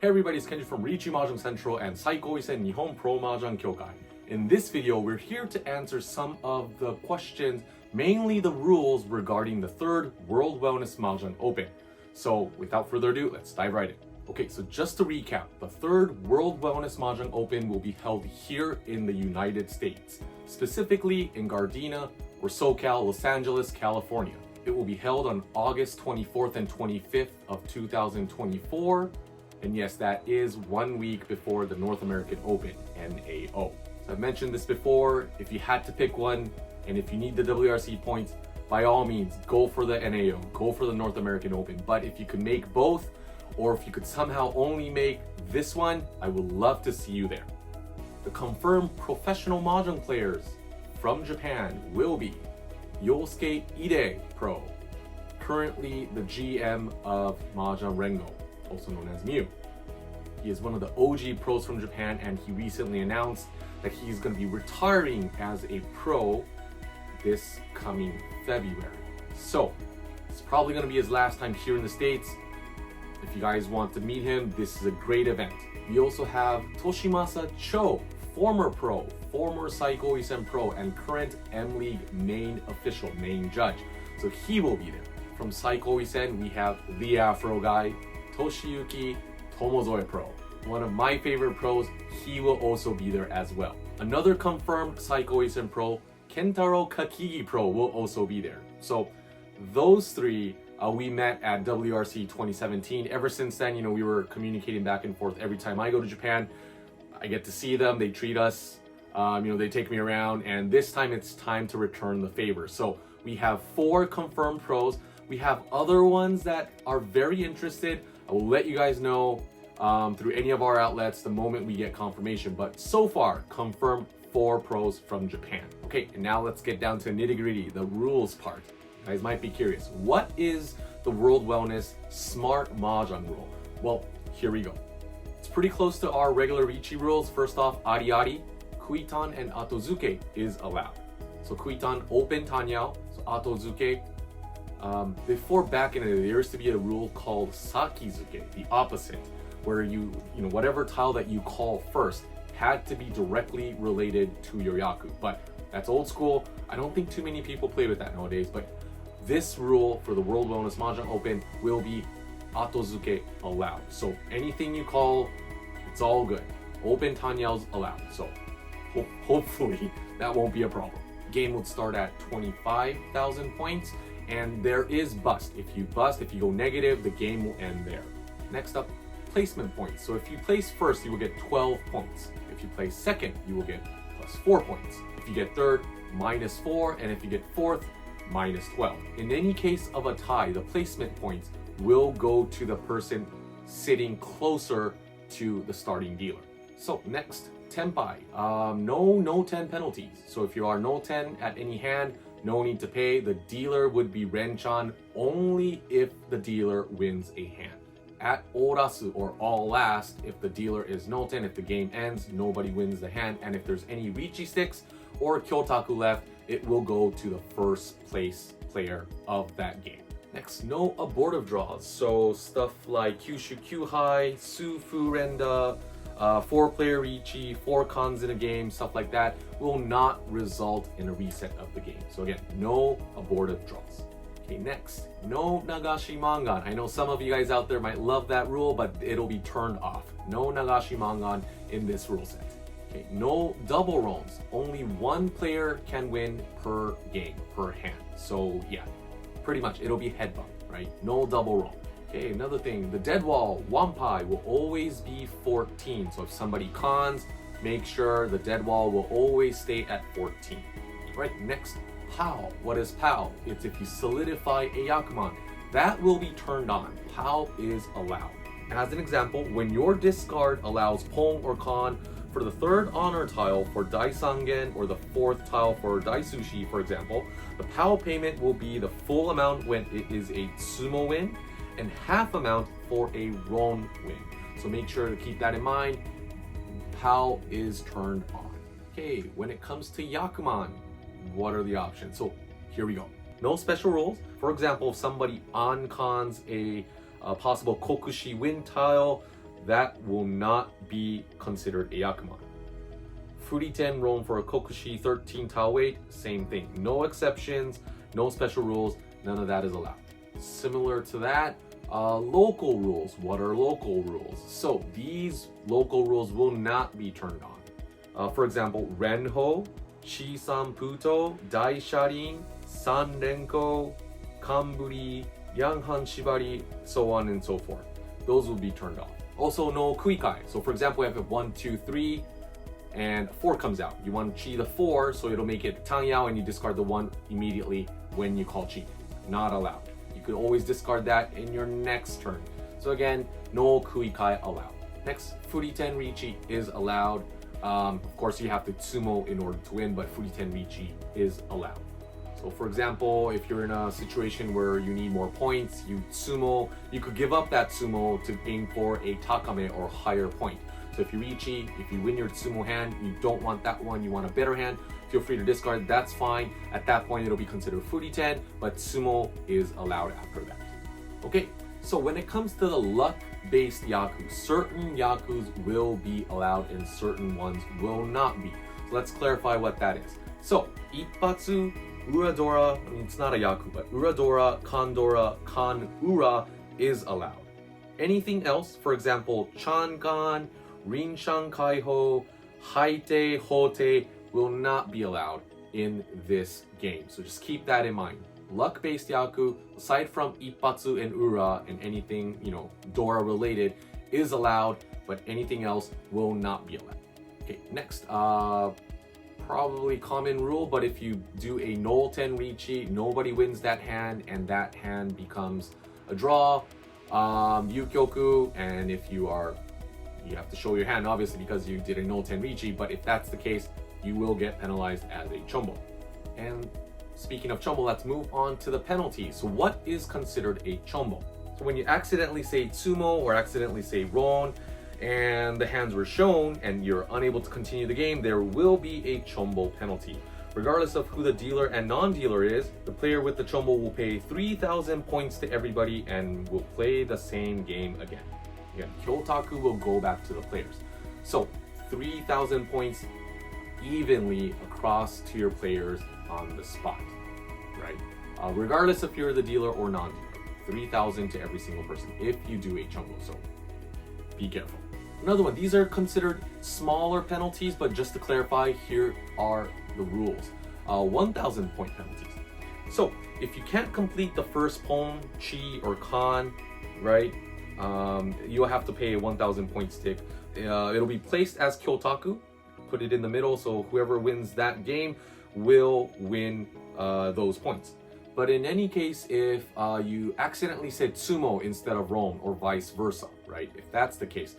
Hey everybody, it's Kenji from Riichi Mahjong Central and Saikoisen Nihon Pro Mahjong Kyokai. In this video, we're here to answer some of the questions, mainly the rules regarding the third World Wellness Mahjong Open. So without further ado, let's dive right in. Okay, so just to recap, the third World Wellness Mahjong Open will be held here in the United States, specifically in Gardena or SoCal, Los Angeles, California. It will be held on August 24th and 25th of 2024. And yes, that is 1 week before the North American Open, NAO. So I've mentioned this before, if you had to pick one, and if you need the WRC points, by all means, go for the NAO, go for the North American Open. But if you could make both, or if you could somehow only make this one, I would love to see you there. The confirmed professional Mahjong players from Japan will be Yosuke Ide Pro, currently the GM of Mahjong Rengo, also known as Mew. He is one of the OG pros from Japan, and he recently announced that he's going to be retiring as a pro this coming February. So it's probably going to be his last time here in the States. If you guys want to meet him, this is a great event. We also have Toshimasa Cho, former pro, former Saikoisen pro, and current M-League main official, main judge. So he will be there. From Saikoisen, we have the Afro guy, Toshiyuki Tomozoe Pro. One of my favorite pros, he will also be there as well. Another confirmed Saikoisen pro, Kentaro Kakigi Pro, will also be there. So those three, we met at WRC 2017. Ever since then, we were communicating back and forth. Every time I go to Japan, I get to see them, they treat us, they take me around, and this time it's time to return the favor. So we have 4 confirmed pros. We have other ones that are very interested. I will let you guys know through any of our outlets the moment we get confirmation. But so far, confirmed 4 pros from Japan. Okay, and now let's get down to nitty-gritty, the rules part. You guys might be curious. What is the World Wellness Smart Mahjong rule? Well, here we go. It's pretty close to our regular Riichi rules. First off, Ari-Ari, Kuitan, and Atozuke is allowed. So Kuitan, open Tanyao. So Atozuke, before back in the day, there used to be a rule called Sakizuke, the opposite, where whatever tile that you call first had to be directly related to your Yaku. But that's old school. I don't think too many people play with that nowadays, but this rule for the World Wellness Mahjong Open will be Atozuke allowed. So anything you call, it's all good. Open Tanyao's allowed. So hopefully that won't be a problem. Game would start at 25,000 points, and there is bust. If you go negative, the game will end there. Next up, placement points. So if you place first, you will get 12 points. If you place second, you will get plus 4 points. If you get third, minus 4, and if you get fourth, minus 12. In any case of a tie, the placement points will go to the person sitting closer to the starting dealer. So next, Tenpai. No 10 penalties. So if you are no 10 at any hand, no need to pay. The dealer would be Renchan only if the dealer wins a hand. At Orasu, or all last, if the dealer is no 10, if the game ends, nobody wins the hand. And if there's any Riichi sticks or Kyotaku left, it will go to the first place player of that game. Next, no abortive draws. So stuff like Kyushu Kyuhai, Sufu Renda, 4-player Riichi, 4 cons in a game, stuff like that will not result in a reset of the game. So again, no abortive draws. Okay, next, no Nagashi Mangan. I know some of you guys out there might love that rule, but it'll be turned off. No Nagashi Mangan in this rule set. Okay, no double roams. Only 1 player can win per game, per hand. So yeah, pretty much it'll be head bump, right? No double roam. Okay, another thing, the dead wall, Wampai, will always be 14. So if somebody cons, make sure the dead wall will always stay at 14. Right, next, POW. What is POW? It's if you solidify a Yakuman. That will be turned on. POW is allowed. As an example, when your discard allows Pong or Con for the 3rd honor tile for Daisangen or the 4th tile for Daisushi, for example, the POW payment will be the full amount when it is a Sumo win, and half amount for a Ron win. So make sure to keep that in mind. POW is turned on. Okay, when it comes to Yakuman, what are the options? So here we go. No special rules. For example, if somebody on-cons a possible Kokushi win tile, that will not be considered a Yakuman. Furiten roam for a Kokushi 13 tile weight, same thing. No exceptions, no special rules, none of that is allowed. Similar to that, local rules. What are local rules? So these local rules will not be turned on. For example, Renho, Shisan Puto, Dai Sharin, San Renko, Kamburi, Yanghan Shibari, so on and so forth. Those will be turned off. Also, no Kuikai. So for example, if 1, 2, 3, and 4 comes out. You want to chi the 4, so it'll make it Tangyao and you discard the 1 immediately when you call chi. Not allowed. You could always discard that in your next turn. So again, no Kuikai allowed. Next, Furiten Riichi is allowed. Of course, you have to Tsumo in order to win, but Furiten Riichi is allowed. So for example, if you're in a situation where you need more points, you Tsumo, you could give up that Tsumo to aim for a Takame or higher point. So if you Riichi, if you win your Tsumo hand, you don't want that one, you want a better hand, feel free to discard, that's fine. At that point, it'll be considered Furiten, but Tsumo is allowed after that. Okay, so when it comes to the luck-based Yaku, certain Yakus will be allowed and certain ones will not be. So let's clarify what that is. So, Ippatsu, Uradora, I mean, it's not a Yaku, but Uradora, Kandora, Kan-Ura is allowed. Anything else, for example, Changan, Rinshan Kaiho, Haite, Hote will not be allowed in this game. So just keep that in mind. Luck-based Yaku, aside from Ippatsu and Ura and anything, Dora related, is allowed, but anything else will not be allowed. Okay, next, probably common rule, but if you do a Nolten Riichi, nobody wins that hand, and that hand becomes a draw. Yukyoku, and if you have to show your hand obviously because you did a Nolten Riichi, but if that's the case, you will get penalized as a chombo. And speaking of chombo, let's move on to the penalties. So what is considered a chombo? So when you accidentally say Tsumo or accidentally say Ron and the hands were shown and you're unable to continue the game, there will be a chombo penalty. Regardless of who the dealer and non-dealer is, the player with the chombo will pay 3,000 points to everybody and will play the same game again. Again, Kyotaku will go back to the players. So 3,000 points evenly across to your players on the spot, right? Regardless if you're the dealer or non-dealer, 3,000 to every single person if you do a chombo, so be careful. Another one, these are considered smaller penalties, but just to clarify, here are the rules. 1,000 point penalties. So if you can't complete the first poem, chi or kan, right, you'll have to pay a 1,000 point stick. It'll be placed as Kyotaku, put it in the middle, so whoever wins that game will win those points. But in any case, if you accidentally said Tsumo instead of Ron or vice versa, right, if that's the case,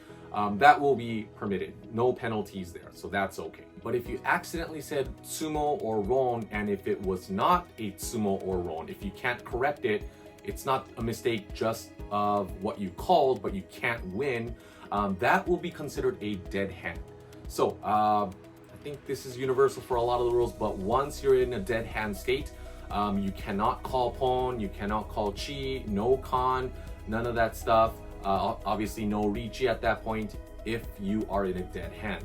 that will be permitted. No penalties there, so that's okay. But if you accidentally said Tsumo or Ron, and if it was not a Tsumo or Ron, if you can't correct it, it's not a mistake just of what you called, but you can't win, that will be considered a dead hand. So I think this is universal for a lot of the rules, but once you're in a dead hand state, you cannot call Pon, you cannot call Chi, no Kan, none of that stuff. Obviously no Riichi at that point if you are in a dead hand.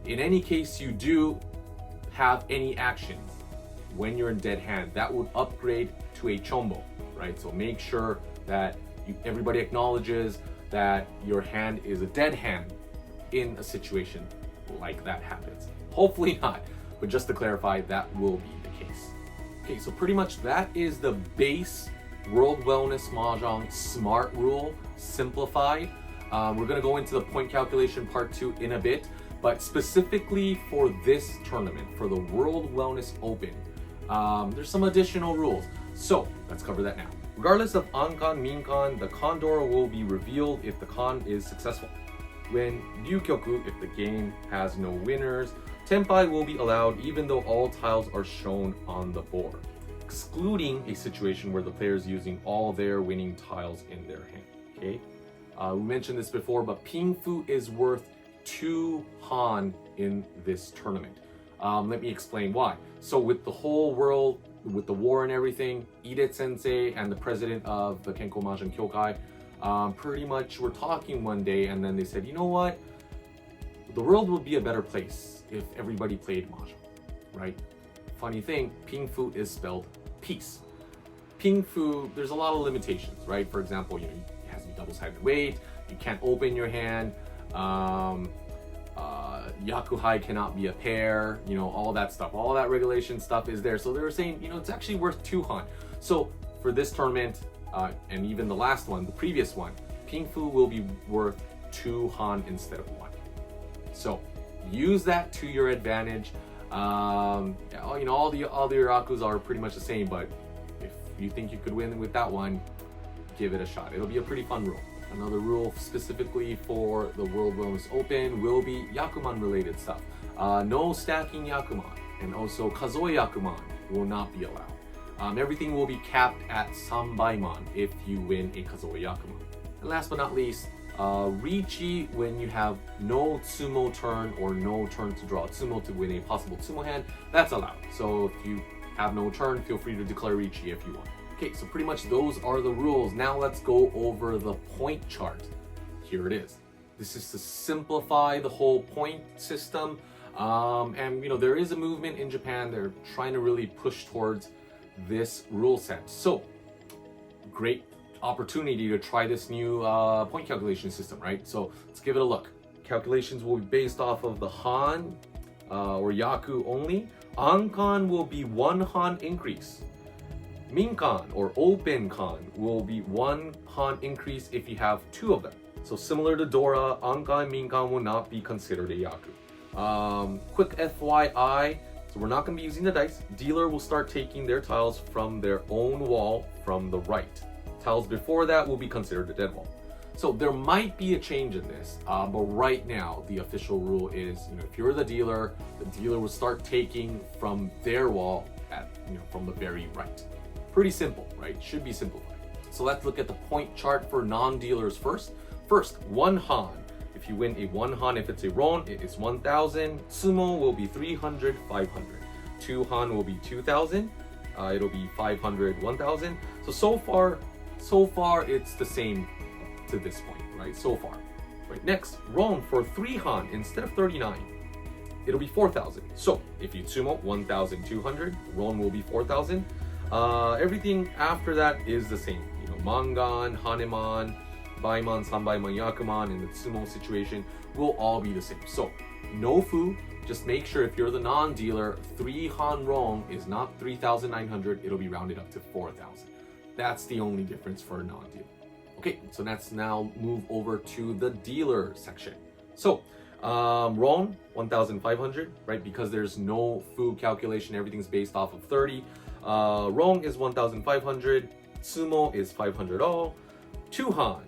In any case you do have any actions when you're in dead hand, that would upgrade to a chombo, right? So make sure that everybody acknowledges that your hand is a dead hand in a situation like that happens. Hopefully not, but just to clarify, that will be the case. Okay, so pretty much that is the base World Wellness Mahjong Smart Rule simplified. We're gonna go into the point calculation part 2 in a bit, but specifically for this tournament, for the World Wellness Open, there's some additional rules. So let's cover that now. Regardless of Ankan, Minkan, the Kandora will be revealed if the Kan is successful. When Ryukyoku, if the game has no winners, Tenpai will be allowed even though all tiles are shown on the board, excluding a situation where the player is using all their winning tiles in their hand, okay? We mentioned this before, but Pingfu is worth 2 Han in this tournament. Let me explain why. So with the whole world, with the war and everything, Ide Sensei and the president of the Kenko Mahjong Kyokai pretty much were talking one day, and then they said, you know what? The world would be a better place if everybody played Mahjong, right? Funny thing, Ping Fu is spelled peace. Ping Fu, there's a lot of limitations, right? For example, it has to be double-sided weight, you can't open your hand, Yakuhai cannot be a pair, all that stuff, all that regulation stuff is there. So they were saying, it's actually worth 2 Han. So for this tournament, and even the last one, the previous one, Ping Fu will be worth 2 Han instead of 1. So use that to your advantage. All the Irakus are pretty much the same, but if you think you could win with that one, give it a shot. It'll be a pretty fun rule. Another rule specifically for the World Wellness Open will be Yakuman related stuff. No stacking Yakuman, and also Kazoe Yakuman will not be allowed. Everything will be capped at Sanbaimon if you win a Kazoe Yakuman. And last but not least, Riichi, when you have no Tsumo turn or no turn to draw Tsumo to win a possible Tsumo hand, that's allowed. So if you have no turn, feel free to declare Riichi if you want. Okay, so pretty much those are the rules. Now let's go over the point chart. Here it is. This is to simplify the whole point system. And there is a movement in Japan. They're trying to really push towards this rule set. So great opportunity to try this new point calculation system, right? So let's give it a look. Calculations will be based off of the Han or Yaku only. Ankan will be 1 Han increase. Minkan or open kan will be 1 Han increase if you have 2 of them. So similar to Dora, Ankan and Minkan will not be considered a Yaku. Quick FYI, so we're not going to be using the dice. Dealer will start taking their tiles from their own wall from the right. Tiles before that will be considered a dead wall. So there might be a change in this, but right now the official rule is, if you're the dealer will start taking from their wall at, from the very right. Pretty simple, right? Should be simplified. So let's look at the point chart for non-dealers first. First, 1 Han. If you win a 1 Han, if it's a Ron, it is 1,000. Tsumo will be 300, 500. 2 Han will be 2,000. It'll be 500, 1,000. So far it's the same to this point, right? So far. Right, next, Ron for 3 Han instead of 39. It'll be 4,000. So if you Tsumo 1,200, Ron will be 4,000. Everything after that is the same. Mangan, Haneman, Baimon, Sanbaimon, Yakuman, and the Tsumo situation will all be the same. So, no Fu, just make sure if you're the non-dealer, 3 Han Rong is not 3,900, it'll be rounded up to 4,000. That's the only difference for a non-dealer. Okay, so let's now move over to the dealer section. So, Rong, 1,500, right? Because there's no Fu calculation, everything's based off of 30. Rong is 1,500, Tsumo is 500 all, 2 Han,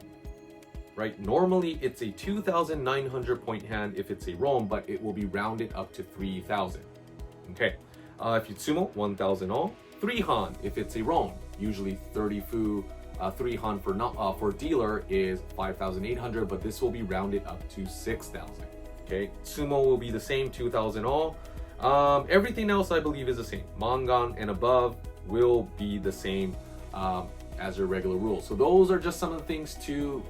right? Normally it's a 2,900 point hand if it's a Rong, but it will be rounded up to 3,000. Okay, if you Tsumo, 1,000 all, 3 Han if it's a Rong, usually 30 Fu, 3 Han for dealer is 5,800, but this will be rounded up to 6,000. Okay, Tsumo will be the same, 2,000 all. Everything else I believe is the same. Mangan and above will be the same as your regular rules. So those are just some of the things to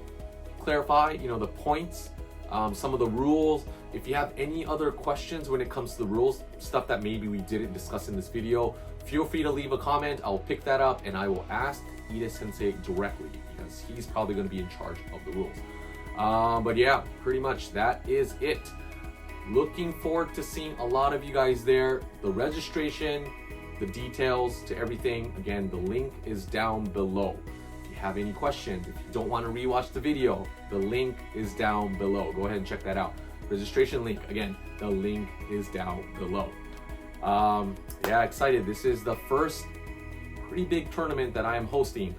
clarify, the points, some of the rules. If you have any other questions when it comes to the rules, stuff that maybe we didn't discuss in this video, feel free to leave a comment. I'll pick that up and I will ask Ide Sensei directly because he's probably going to be in charge of the rules. But yeah, pretty much that is it. Looking forward to seeing a lot of you guys there. The registration, the details to everything, again, the link is down below. If you have any questions, if you don't want to rewatch the video, the link is down below. Go ahead and check that out. Registration link, again, the link is down below. Yeah, excited. This is the first pretty big tournament that I am hosting.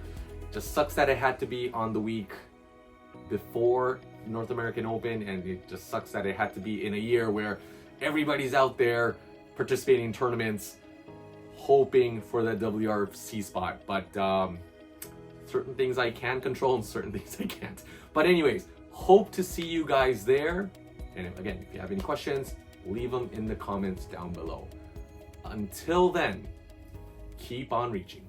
Just sucks that it had to be on the week before North American Open, and it just sucks that it had to be in a year where everybody's out there participating in tournaments hoping for that WRC spot. But certain things I can control and certain things I can't. But anyways, hope to see you guys there. And again, if you have any questions, leave them in the comments down below. Until then, keep on reaching.